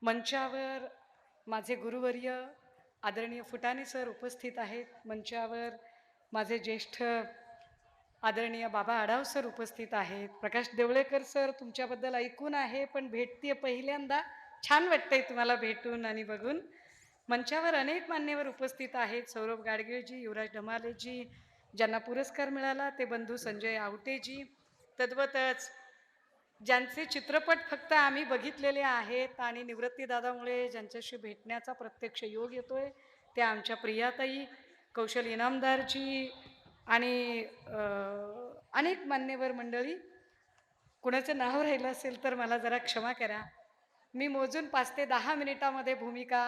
मंचावर माझे गुरुवर्य आदरणीय फुटाणे सर उपस्थित आहेत. मंचावर माझे ज्येष्ठ आदरणीय बाबा आढाव सर उपस्थित आहेत. प्रकाश देवळेकर सर तुमच्याबद्दल ऐकून आहे, पण भेटते पहिल्यांदा. छान वाटतंय तुम्हाला भेटून आणि बघून. मंचावर अनेक मान्यवर उपस्थित आहेत. सौरभ गाडगेजी, युवराज ढमालेजी, ज्यांना पुरस्कार मिळाला ते बंधू संजय आवटेजी. तद्वतच ज्यांचे चित्रपट फक्त आम्ही बघितलेले आहेत आणि निवृत्तीदादामुळे ज्यांच्याशी भेटण्याचा प्रत्यक्ष योग येतोय त्या आमच्या प्रियाताई, कौशल इनामदारजी आणि अनेक मान्यवर मंडळी. कुणाचं नाव राहिलं असेल तर मला जरा क्षमा करा. मी मोजून 5 ते 10 मिनिटामध्ये भूमिका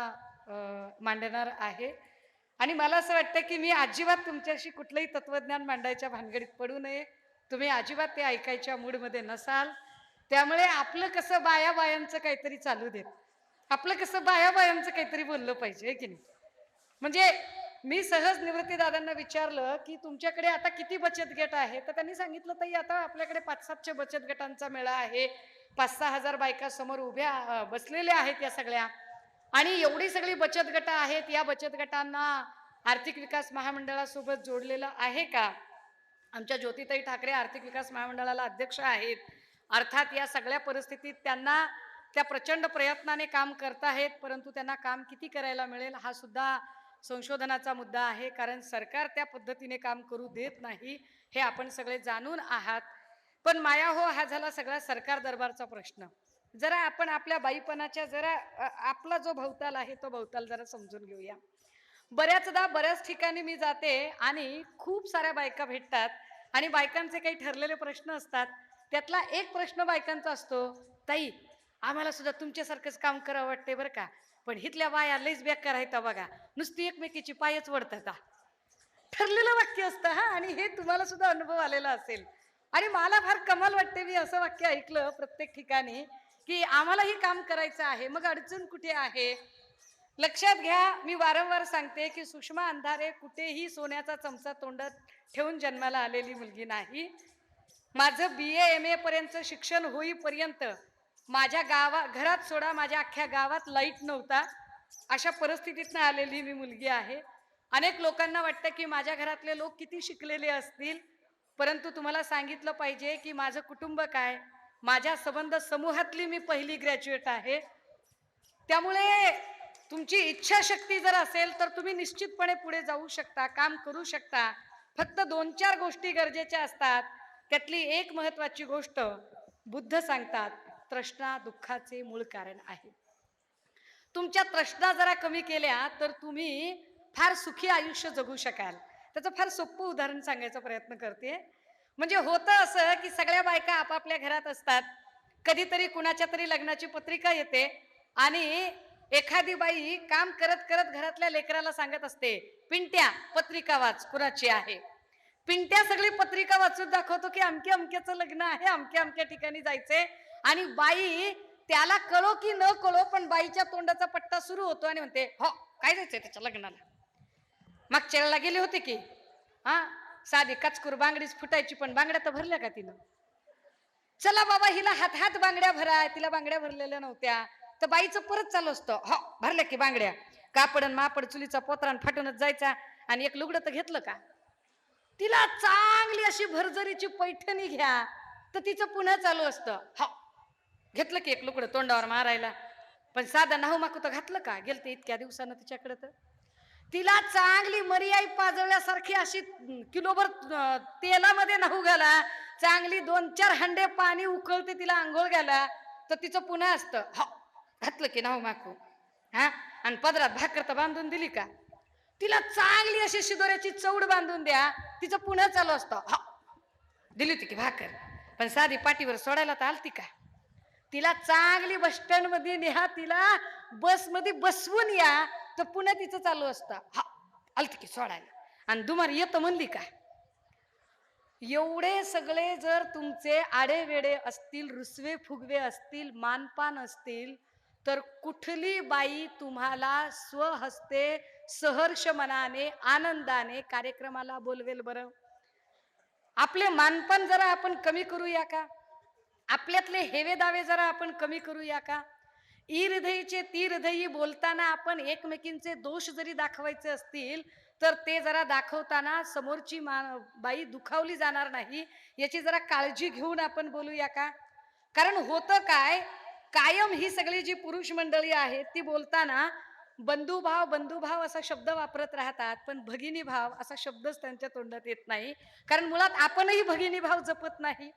मांडणार आहे. आणि मला असं वाटतं की मी अजिबात तुमच्याशी कुठलंही तत्वज्ञान मांडायच्या भानगडीत पडू नये. तुम्ही अजिबात ते ऐकायच्या मूडमध्ये नसाल. त्यामुळे आपलं कसं बायांचं काहीतरी चालू देत, आपलं कसं बायांचं काहीतरी बोललं पाहिजे की नाही. म्हणजे मी सहज निवृत्ती दादांना विचारलं की तुमच्याकडे आता किती बचत गट आहे, तर त्यांनी सांगितलं ताई आता आपल्याकडे 5-700 बचत गटांचा मेळा आहे. 5-6 हजार बायका समोर उभ्या बसलेल्या आहेत या सगळ्या. आणि एवढी सगळी बचत गट आहेत. या बचत गटांना आर्थिक विकास महामंडळासोबत जोडलेलं आहे का? आमच्या ज्योतिताई ठाकरे आर्थिक विकास महामंडळाला अध्यक्ष आहेत. अर्थात या सगळ्या परिस्थितीत त्यांना त्या प्रचंड प्रयत्नाने काम करत आहेत, परंतु त्यांना काम किती करायला मिळेल हा सुद्धा संशोधनाचा मुद्दा आहे. कारण सरकार त्या पद्धतीने काम करू देत नाही, हे आपण सगळे जाणून आहात. पण माया हो, हा झाला सगळा सरकार दरबारचा प्रश्न. जरा आपण आपल्या बाईपणाच्या जरा आपला जो भवताल आहे तो भवताल जरा समजून घेऊया. बऱ्याचदा बऱ्याच ठिकाणी मी जाते आणि खूप साऱ्या बायका भेटतात आणि बायकांचे काही ठरलेले प्रश्न असतात. त्यातला एक प्रश्न बायकांचा असतो, ताई आम्हाला सुद्धा तुमच्यासारखंच काम करावं वाटते बरं का, पण हिथल्या बाया लईच बेकार आहेत बघा, नुसती एकमेकीची पायच वडतात. ठरलेलं वाक्य असतं हा, आणि हे तुम्हाला सुद्धा अनुभव आलेला असेल. आणि मला फार कमाल वाटते, मी असं वाक्य ऐकलं प्रत्येक ठिकाणी की आम्हालाही काम करायचं आहे, मग अडचण कुठे आहे? लक्षात घ्या, मी वारंवार सांगते की सुषमा अंधारे कुठेही सोन्याचा चमचा तोंडात ठेवून जन्माला आलेली मुलगी नाही. माझं BA MA पर्यंत शिक्षण होईपर्यंत माझ्या घरात सोडा माझ्या अख्ख्या गावात लाईट नव्हता. अशा परिस्थितीतनं आलेली मी मुलगी आहे. अनेक लोकांना वाटतं की माझ्या घरातले लोक किती शिकलेले असतील, परंतु तुम्हाला सांगितलं पाहिजे की माझं कुटुंब काय, माझ्या संबंध समूहातली मी पहिली ग्रॅज्युएट आहे. त्यामुळे तुमची इच्छाशक्ती जर असेल तर तुम्ही निश्चितपणे पुढे जाऊ शकता, काम करू शकता. फक्त 2-4 गोष्टी गरजेच्या असतात. त्यातली एक महत्वाची गोष्ट बुद्ध सांगतात, तृष्णा दुःखाचे मूळ कारण आहे. तुमच्या तृष्णा जरा कमी केल्या तर तुम्ही फार सुखी आयुष्य जगू शकाल. त्याचं फार सोपं उदाहरण सांगायचा प्रयत्न करते. म्हणजे होतं असं की सगळ्या बायका आपापल्या घरात असतात. कधीतरी कुणाच्या तरी लग्नाची पत्रिका येते आणि एखादी बाई काम करत करत घरातल्या लेकराला सांगत असते, पिंट्या पत्रिका वाच कुणाची आहे. पिंट्या सगळी पत्रिका वाचून दाखवतो की अमक्या अमक्याचं लग्न आहे, अमक्या अमक्या ठिकाणी जायचंय. आणि बाई त्याला कळो की न कळो पण बाईच्या तोंडाचा पट्टा सुरू होतो आणि म्हणते, हो काय जायचंय त्याच्या लग्नाला, मागच्या वेळेला गेले होते की. हा, साधी कचकुर बांगडीच फुटायची, पण बांगड्या तर भरल्या का तिनं? चला बाबा हिला हात हात बांगड्या भरा, तिला बांगड्या भरलेल्या नव्हत्या. तर बाईचं परत चालू असतं, हो भरल्या की बांगड्या, कापड मापड चुलीचा पोतरान फाटूनच जायचा. आणि एक लुगडं तर घेतलं का? तिला चांगली अशी भरजरीची पैठणी घ्या, तर तिचं पुन्हा चालू असतं, हो घेतलं की एक लुगडं तोंडावर मारायला, पण साधं नाहू माकू तर घातलं का? गेलते इतक्या दिवसानं तिच्याकडे. तर तिला चांगली मरियाई पाजळल्यासारखी अशी किलोभर तेलामध्ये नाहू घाला, चांगली 2-4 हंडे पाणी उकळते तिला आंघोळ घाला, तर तिचं पुन्हा असतं, हो घातलं की नाहू माकू. हा, आणि पदरात भाकर तर बांधून दिली का? तिला चांगली अशी शिदोऱ्याची चौड बांधून द्या, तिचं पुन्हा चालू असतं, हो दिली होती की भाकर, पण साधी पाठीवर सोडायला तर आलती का? तिला चांगली बस स्टँड मध्ये न्या, तिला बस मध्ये बसवून या, तर पुन्हा तिचं चालू असतं, हा आलती की सोडायला. आणि दुमार येतं म्हणली का? एवढे सगळे जर तुमचे आडेवेडे असतील, रुसवे फुगवे असतील, मानपान असतील, तर कुठली बाई तुम्हाला स्वहस्ते सहर्ष मनाने आनंदाने कार्यक्रमाला बोलवेल बरं? आपले मानपान जरा आपण कमी करूया का? आपल्यातले हेवे दावे जरा आपण कमी करूया का? ई हृदयीचे ती हृदयी बोलताना आपण एकमेकींचे दोष जरी दाखवायचे असतील तर ते जरा दाखवताना समोरची बाई दुखावली जाणार नाही याची जरा काळजी घेऊन आपण बोलूया का? कारण होतं काय, कायम ही सगळी जी पुरुष मंडळी आहेत ती बोलताना बंधुभाव बंधुभाव असा शब्द वापरत राहतात, पण भगिनी भाव असा शब्दच त्यांच्या तोंडात येत नाही. कारण मुळात आपणही भगिनी भाव जपत नाही.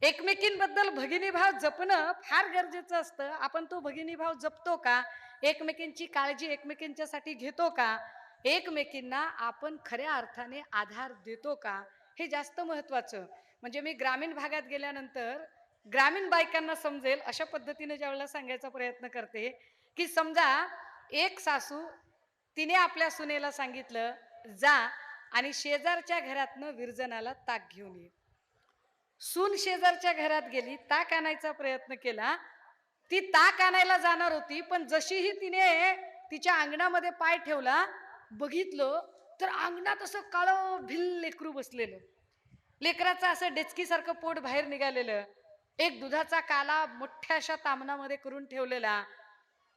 एकमेकींबद्दल भगिनी भाव जपणं फार गरजेचं असतं. आपण तो भगिनी भाव जपतो का? एकमेकींची काळजी एकमेकींच्यासाठी घेतो का? एकमेकींना आपण खऱ्या अर्थाने आधार देतो का? हे जास्त महत्वाचं. म्हणजे मी ग्रामीण भागात गेल्यानंतर ग्रामीण बायकांना समजेल अशा पद्धतीने ज्यावेळेला सांगायचा प्रयत्न करते की समजा एक सासू तिने आपल्या सुनेला सांगितलं जा आणि शेजारच्या घरातनं विरजनाला ताक घेऊन ये. सून शेजारच्या घरात गेली, ताक आणायचा प्रयत्न केला. ती ताक आणायला जाणार होती, पण जशीही तिने तिच्या अंगणामध्ये पाय ठेवला, बघितलं तर अंगणात असं काळं भिल लेकरू बसलेलं. लेकराचं असं डेचकीसारखं पोट बाहेर निघालेलं. एक दुधाचा काला मोठ्या अशा तामणामध्ये करून ठेवलेला.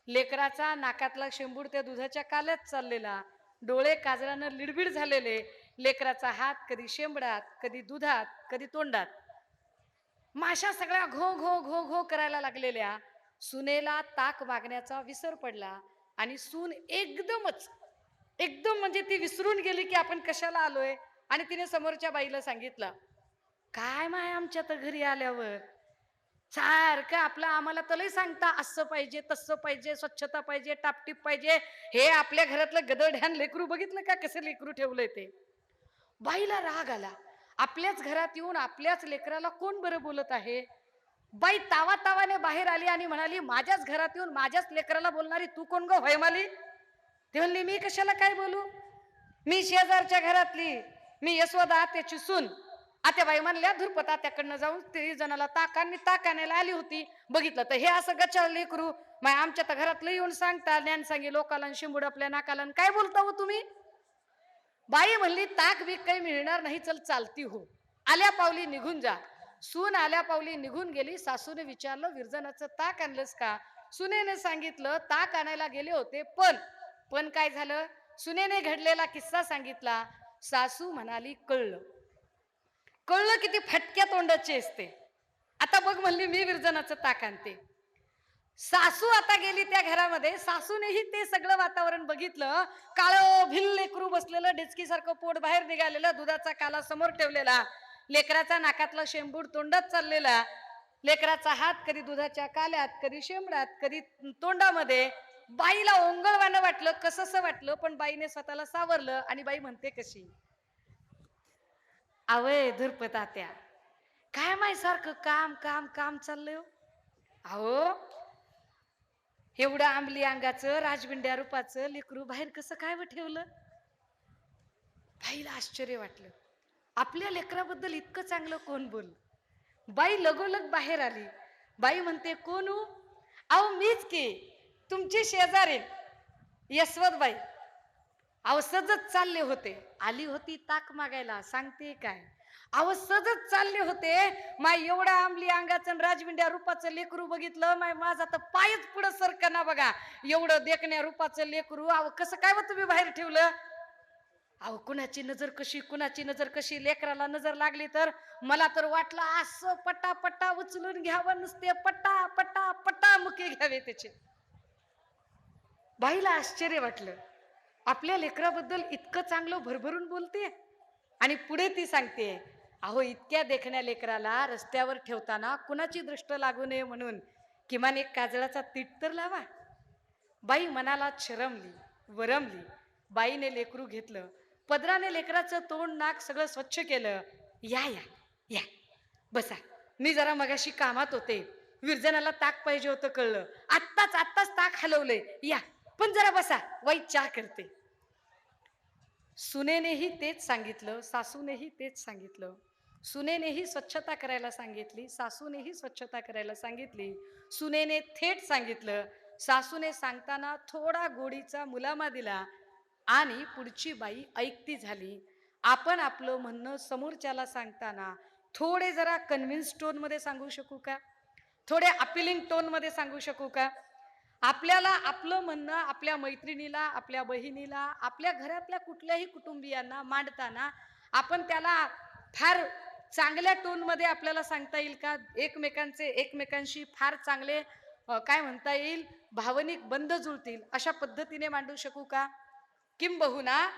लेकराचा नाकातला शेंबूड त्या दुधाच्या काल्यात चाललेला. डोळे काजळानं लिडबिड झालेले. लेकराचा हात कधी शेंबडात, कधी दुधात, कधी तोंडात. माशा सगळ्या घो घो घो घो करायला लागलेल्या. सुनेला ताक मागण्याचा विसर पडला आणि सून एकदम म्हणजे ती विसरून गेली की आपण कशाला आलोय. आणि तिने समोरच्या बाईला सांगितलं, काय माय आमच्या तर घरी आल्यावर सारखं आपलं आम्हाला तलही सांगता असं पाहिजे तसं पाहिजे, स्वच्छता पाहिजे, टापटीप पाहिजे. हे आपल्या घरातलं गदरढ्यान लेकरू बघितलं का कसं लेकरू ठेवलंय ते. बाईला राग आला. आपल्याच घरात येऊन आपल्याच लेकराला कोण बरं बोलत आहे. बाई तावातावाने बाहेर आली आणि म्हणाली, माझ्याच घरात येऊन माझ्याच लेकराला बोलणारी तू कोण गो व्हयमाली? ते म्हणली, मी कशाला काय बोलू, मी शेजारच्या घरातली, मी यशोदा त्याची सून. आत्याबाई म्हणल्या धुरपता त्याकडनं जाऊन ते जणाला ताक आणायला आली होती. बघितलं तर हे असं गचाळ लेकरू. माय आमच्या तर घरातलं येऊन सांगता ज्ञान सांगे लोकाला शिंबूड आपल्या नाकाला. काय बोलता हो तुम्ही? बाई म्हणली, ताक बीक काही मिळणार नाही, चल चालती हो, आल्या पावली निघून जा. सून आल्या पावली निघून गेली. सासूने विचारलं, विरजनाचं ताक आणलंस का? सुनेने सांगितलं, ताक आणायला गेले होते, पण काय झालं? सुनेने घडलेला किस्सा सांगितला. सासू म्हणाली, कळलं किती फटक्या तोंडाची असते. आता बघ म्हणली, मी विरजनाचं ताक आणते. सासू आता गेली त्या घरामध्ये. सासूनेही ते सगळं वातावरण बघितलं. काळं भिल लेकरू बसलेलं, डेचकीसारखं पोट बाहेर निघालेलं, दुधाचा काला समोर ठेवलेला, लेकराचा नाकातला शेंबूड तोंडात चाललेला, लेकराचा हात कधी दुधाच्या काल्यात, कधी शेंबडात, कधी तोंडामध्ये. बाईला ओंगळवानं वाटलं, कसं वाटलं, पण बाईने स्वतःला सावरलं आणि बाई म्हणते कशी, आवय धुरपतात्या, काय माय सारखं काम काम काम चाललंय. अहो एवढं आंबली अंगाचं राजबिंड्या रूपाचं लेकरू बाहेर कसं काय ठेवलं? बाईला आश्चर्य वाटलं. आपल्या लेकराबद्दल इतकं चांगलं कोण बोल? बाई लगोलग बाहेर आली. बाई म्हणते, कोण हो? अहो मीच की, तुमची शेजारी यशवंतबाई. अहो सजत चालले होते, आली होती ताक मागायला. सांगते काय, अहो सजत चालले होते, माय एवढा आंबली अंगाचं राजविंड्या रूपाचं लेकरू बघितलं, माय माझा तर पायच पुढं सरकना बघा. एवढं देखण्या रूपाचं लेकरू अहो कसं काय तुम्ही बाहेर ठेवलं? अहो कुणाची नजर कशी लेकराला नजर लागली तर मला तर वाटलं असं पटापटा उचलून घ्यावं, नुसते पटा पटा पटा मुके घ्यावे त्याचे. बाईला आश्चर्य वाटलं, आपल्या लेकराबद्दल इतकं चांगलं भरभरून बोलते. आणि पुढे ती सांगते, अहो इतक्या देखण्या लेकराला रस्त्यावर ठेवताना कुणाची दृष्ट लागू नये म्हणून किमान एक काजळाचा तीट तर लावा. बाई मनाला शरमली, वरमली. बाईने लेकरू घेतलं, पदराने लेकराचं तोंड नाक सगळं स्वच्छ केलं. या या या बसा, मी जरा मगाशी कामात होते, विरजनाला ताक पाहिजे होतं कळलं, आत्ताच ताक हलवलंय, या पण जरा बसा, वाईट चहा करते. सुनेनेही तेच सांगितलं, सासूनेही तेच सांगितलं. सुनेनेही स्वच्छता करायला सांगितली, सासूनेही स्वच्छता करायला सांगितली. सुनेने थेट सांगितलं, सासूने सांगताना थोडा गोडीचा मुलामा दिला आणि पुढची बाई ऐकती झाली. आपण आपलं म्हणणं समोरच्याला सांगताना थोडे जरा कन्व्हिन्स टोन मध्ये सांगू शकू का? थोडे अपिलिंग टोन मध्ये सांगू शकू का? आपल्याला आपलं म्हणणं आपल्या मैत्रिणीला, आपल्या बहिणीला, आपल्या घरातल्या कुठल्याही कुटुंबियांना मांडताना आपण त्याला फार चांगल्या टोनमध्ये आपल्याला सांगता येईल का? एकमेकांशी फार चांगले काय म्हणता येईल, भावनिक बंध जुळतील अशा पद्धतीने मांडू शकू का? किंबहुना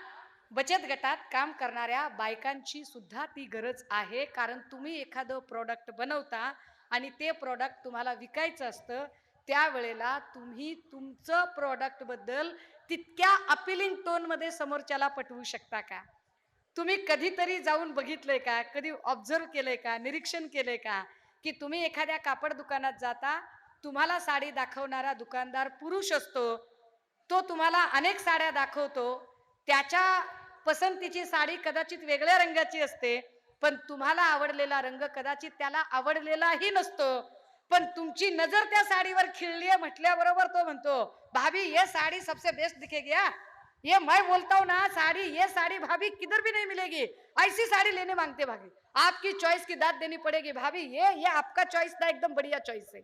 बचत गटात काम करणाऱ्या बायकांची सुद्धा ती गरज आहे. कारण तुम्ही एखादं प्रॉडक्ट बनवता आणि ते प्रॉडक्ट तुम्हाला विकायचं असतं, त्यावेळेला तुम्ही तुमचं प्रॉडक्ट बद्दल तितक्या अपिलिंग टोन मध्ये समोरच्याला पटवू शकता का? तुम्ही कधीतरी जाऊन बघितलंय का? कधी ऑब्झर्व केलंय का? निरीक्षण केलंय का? की तुम्ही एखाद्या कापड दुकानात जाता, तुम्हाला साडी दाखवणारा दुकानदार पुरुष असतो, तो तुम्हाला अनेक साड्या दाखवतो, त्याच्या पसंतीची साडी कदाचित वेगळ्या रंगाची असते, पण तुम्हाला आवडलेला रंग कदाचित त्याला आवडलेलाही नसतो, पण तुमची नजर त्या साडीवर खिळली आहे म्हटल्याबरोबर तो म्हणतो, भाभी ये साड़ी सबसे बेस्ट दिखेगी। ये मैं बोलता हूँ ना, साड़ी ये साड़ी भाभी किधर भी नहीं मिलेगी, ऐसी साड़ी लेने मांगते भाभी, आपकी चॉइस की दाद देनी पड़ेगी भाभी, ये आपका चॉइस ना एकदम बढ़िया चॉइस है।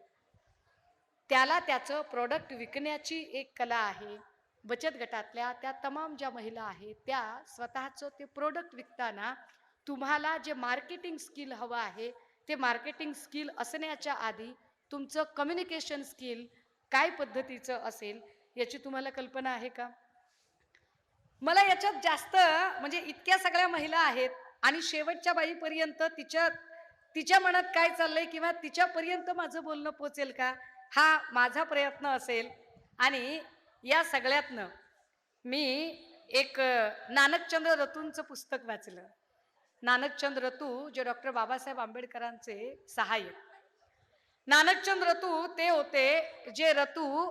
त्याला त्याचं प्रोडक्ट विकण्याची एक कला आहे। बचत गटातल्या त्या तमाम ज्या महिला आहेत त्या स्वतःचं ते प्रोडक्ट विकताना तुम्हाला जे मार्केटिंग स्किल हवं आहे, ते मार्केटिंग स्किल असण्याच्या आधी तुमचं कम्युनिकेशन स्किल काय पद्धतीचं असेल याची तुम्हाला कल्पना आहे का? मला याच्यात जास्त म्हणजे इतक्या सगळ्या महिला आहेत आणि शेवटच्या बाईपर्यंत तिच्या तिच्या मनात काय चाललंय किंवा तिच्यापर्यंत माझं बोलणं पोचेल का, हा माझा प्रयत्न असेल। आणि या सगळ्यातनं मी एक नानकचंद्र रतूंचं पुस्तक वाचलं। नानकचंद रतू जे डॉक्टर बाबासाहेब आंबेडकरांचे सहाय्यक। नानकचंद रतू ते होते जे रतू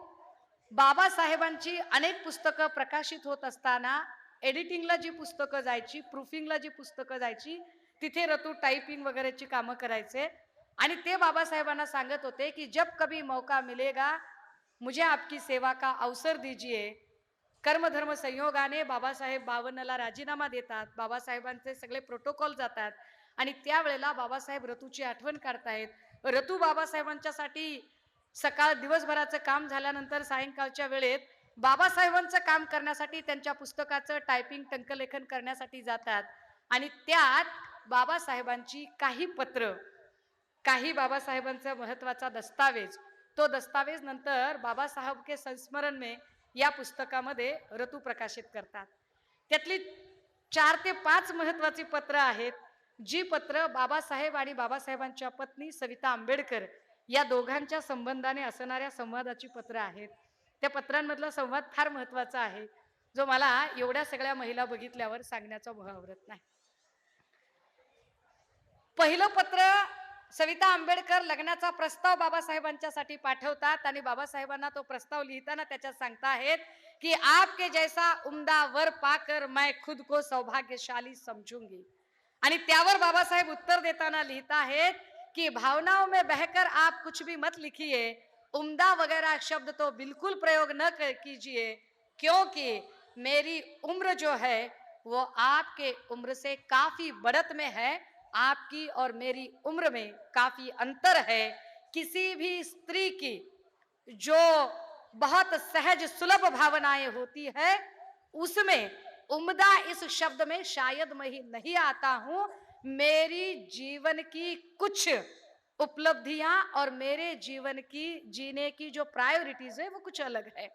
बाबासाहेबांची अनेक पुस्तकं प्रकाशित होत असताना एडिटिंगला जी पुस्तकं जायची, प्रूफिंगला जी पुस्तकं जायची, तिथे रतू टाइपिंग वगैरेची कामं करायचे आणि ते बाबासाहेबांना सांगत होते की जब कभी मौका मिलेगा मुझे आपकी सेवा का अवसर दीजिए। कर्मधर्म संयोगाने बाबासाहेब 52ला राजीनामा देतात, बाबासाहेबांचे सगळे प्रोटोकॉल जातात आणि त्यावेळेला बाबासाहेब रतूची आठवण काढतायत। रतू बाबासाहेबांच्यासाठी सकाळ दिवसभराचं काम झाल्यानंतर सायंकाळच्या वेळेत बाबासाहेबांचं काम करण्यासाठी त्यांच्या पुस्तकाचं टायपिंग टंकलेखन करण्यासाठी जातात आणि त्यात बाबासाहेबांची काही पत्र, काही बाबासाहेबांचा महत्वाचा दस्तावेज, तो दस्तावेज नंतर बाबासाहेब के संस्मरण में या पुस्तकामध्ये रतू प्रकाशित करतात। त्यातली 4 ते 5 महत्वाची पत्र आहेत, जी पत्र बाबासाहेब आणि बाबासाहेबांच्या पत्नी सविता आंबेडकर या दोघांच्या संबंधाने असणाऱ्या संवादाची पत्र आहेत। त्या पत्रांमधला संवाद फार महत्वाचा आहे, जो मला एवढ्या सगळ्या महिला बघितल्यावर सांगण्याचा मोह आवरत नाही। पहिलं पत्र सविता आंबेडकर लग्नाचा प्रस्ताव बाबासाहेबांच्यासाठी पाठवतात आणि बाबासाहेबांना तो प्रस्ताव लिहिताना त्याच्यात सांगताहेत की आपके जैसा उम्दा वर पाकर मैं खुद को सौभाग्यशाली समझूंगी। आणि त्यावर बाबासाहेब उत्तर देताना लिहिताहेत कि भावनाओं में बहकर आप कुछ भी मत लिखिए, उम्दा वगैरह शब्द तो बिल्कुल प्रयोग न कीजिए, क्योंकि मेरी उम्र जो है वो आपके उम्र से काफी बढ़त में है, आपकी और मेरी उम्र में काफी अंतर है। किसी भी स्त्री की जो बहुत सहज सुलभ भावनाएं होती है उसमें उम्दा इस शब्द में शायद मैं ही नहीं आता हूं। मेरी जीवन की कुछ उपलब्धियां और मेरे जीवन की जीने की जो प्रायोरिटीज है वो कुछ अलग है।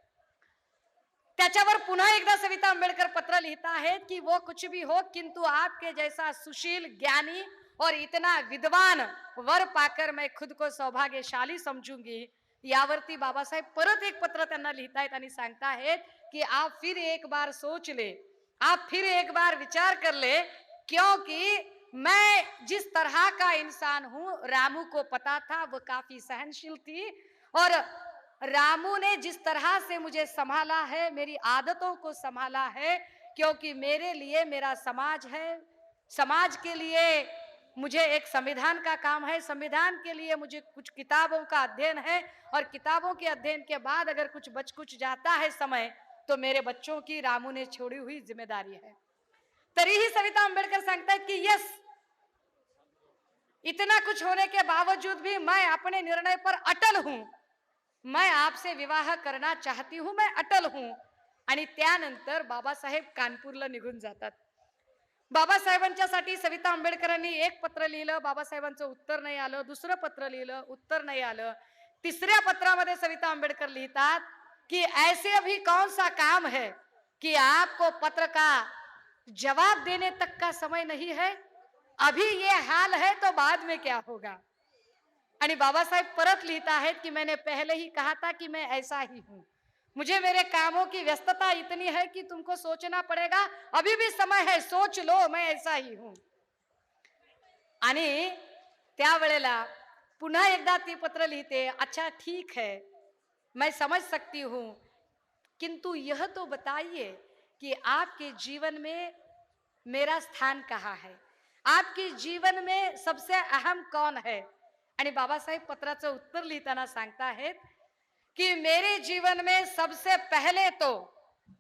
त्याच्यावर पुन्हा एकदा सविता आंबेडकर पत्र लिहिता है कि वो कुछ भी हो किंतु आपके जैसा सुशील, ज्ञानी और इतना विद्वान वर पाकर मैं खुद को सौभाग्यशाली समझूंगी। यावरती बाबासाहेब परत एक पत्र त्यांना लिहितायत आणि सांगताहेत कि आप फिर एक बार सोच ले, आप फिर एक बार विचार कर ले, क्योंकि मैं जिस तरह का इंसान हूं रामू को पता था, वो काफी सहनशील थी और रामू ने जिस तरह से मुझे संभाला है, मेरी आदतों को संभाला है, क्योंकि मेरे लिए मेरा समाज है, समाज के लिए मुझे एक संविधान का काम है, संविधान के लिए मुझे कुछ किताबों का अध्ययन है और किताबों के अध्ययन के बाद अगर कुछ बच कुछ जाता है समय तो मेरे बच्चों की रामू ने छोड़ी हुई जिम्मेदारी है। तरीही सविता आंबेडकर सांगतात कि यस, इतना कुछ होने के बावजूद भी मैं अपने निर्णय पर अटल हूं। मैं आपसे विवाह करना चाहती हूं, मैं अटल हूं. आणि त्यानंतर बाबासाहेब कानपूरला निघून जातात. बाबासाहेबांच्यासाठी सविता आंबेडकरांनी एक पत्र लिहिलं, बाबासाहेबांचं उत्तर नाही आलं. दुसरं पत्र लिहिलं, उत्तर नाही आलं. तिसऱ्या पत्रामध्ये सविता आंबेडकर लिहितात कि ऐसे अभी कौन सा काम है कि आपको पत्र का जवाब देने तक का समय नहीं है. अभी ये हाल है तो बाद में क्या होगा. आणि बाबासाहेब परत लिहित आहेत की मैंने पहले ही कहा था कि मैं ऐसा ही हूं. मुझे मेरे कामों की व्यस्तता इतनी है कि तुमको सोचना पड़ेगा. अभी भी समय है, सोच लो, मैं ऐसा ही हूं. आणि त्यावेळेला पुन्हा एकदा ती पत्र लिहिते. अच्छा ठीक है, मैं समझ सकती हूं, किंतु यह तो बताइए कि आपके जीवन में मेरा स्थान कहाँ है, आपके जीवन में सबसे अहम कौन है. आणि बाबासाहेब पत्राचं उत्तर लिहिताना सांगता आहेत कि मेरे जीवन में सबसे पहले तो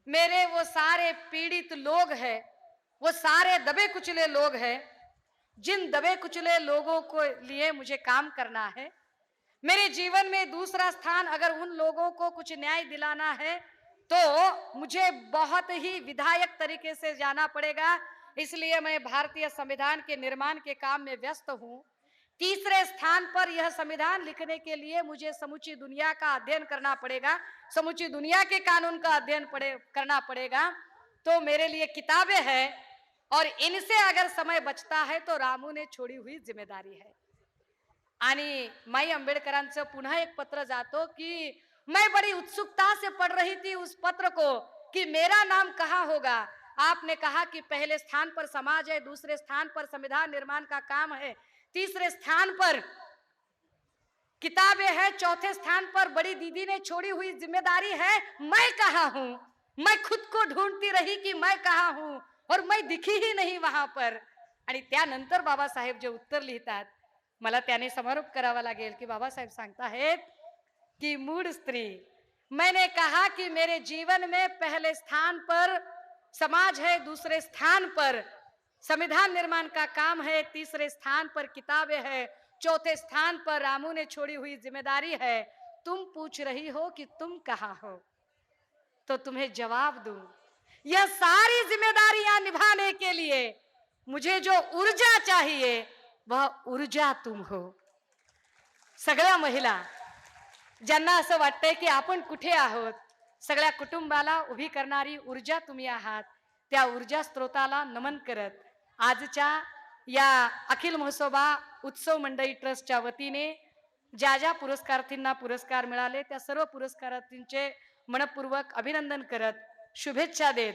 मेरे वो सारे पीड़ित लोग हैं, वो सारे दबे कुचले लोग हैं, जिन दबे कुचले लोगों को लिए मुझे काम करना है. मेरे जीवन में दूसरा स्थान अगर उन लोगों को कुछ न्याय दिलाना है तो मुझे बहुत ही विधायक तरीके से जाना पड़ेगा. इसलिए मैं भारतीय संविधान के निर्माण के काम में व्यस्त हूं. तीसरे स्थान पर यह संविधान लिखने के लिए मुझे समूची दुनिया का अध्ययन करना पड़ेगा, समूची दुनिया के कानून का अध्ययन करना पड़ेगा. तो मेरे लिए किताबें हैं और इनसे अगर समय बचता है तो रामू ने छोड़ी हुई जिम्मेदारी है. आणि माई आंबेडकरांचं पुन्हा एक पत्र जातो कि मैं बड़ी उत्सुकता से पढ़ रही थी उस पत्र को कि मेरा नाम कहाँ होगा. आपने कहा कि पहले स्थान पर समाज है, दूसरे स्थान पर संविधान निर्माण का काम है, तीसरे स्थान पर किताबें हैं, चौथे स्थान पर बड़ी दीदी ने छोड़ी हुई जिम्मेदारी है. मैं कहाँ हूं. मैं खुद को ढूंढती रही कि मैं कहाँ हूं और मैं दिखी ही नहीं वहां पर. आणि त्यानंतर बाबासाहेब जे उत्तर लिहितात, मला त्याने समारोप करावा लागेल की बाबासाहेब सांगताहेत कि मूड स्त्री, मैंने कहा कि मेरे जीवन में पहले स्थान पर समाज है, दूसरे स्थान पर संविधान निर्माण का काम है, तीसरे स्थान पर किताबें है, चौथे स्थान पर रामू ने छोड़ी हुई जिम्मेदारी है. तुम पूछ रही हो कि तुम कहाँ हो, तो तुम्हें जवाब दूं, यह सारी जिम्मेदारियां निभाने के लिए मुझे जो ऊर्जा चाहिए वह ऊर्जा तुम हो. सगळ्या महिला ज्यांना असं वाटतंय की आपण कुठे आहोत, सगळ्या कुटुंबाला उभी करणारी ऊर्जा तुम्ही आहात, त्या ऊर्जा स्त्रोताला नमन करत आजच्या या अखिल महोत्सवा उत्सव मंडळी ट्रस्टच्या वतीने ज्या ज्या पुरस्कारार्थींना पुरस्कार मिळाले त्या सर्व पुरस्कारार्थींचे मनपूर्वक अभिनंदन करत शुभेच्छा देत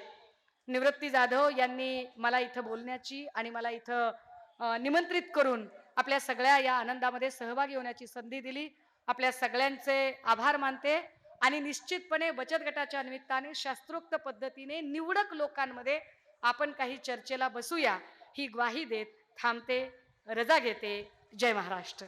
निवृत्ती जाधव यांनी मला इथं बोलण्याची आणि मला इथं निमंत्रित करून आपल्या सगळ्या या आनंदामध्ये सहभागी होण्याची संधी दिली. आपल्या सगळ्यांचे आभार मानते आणि निश्चितपणे बचत गटाच्या निमित्ताने शास्त्रोक्त पद्धतीने निवडक लोकांमध्ये आपण काही चर्चेला बसूया ही ग्वाही देत थांबते, रजा घेते. जय महाराष्ट्र.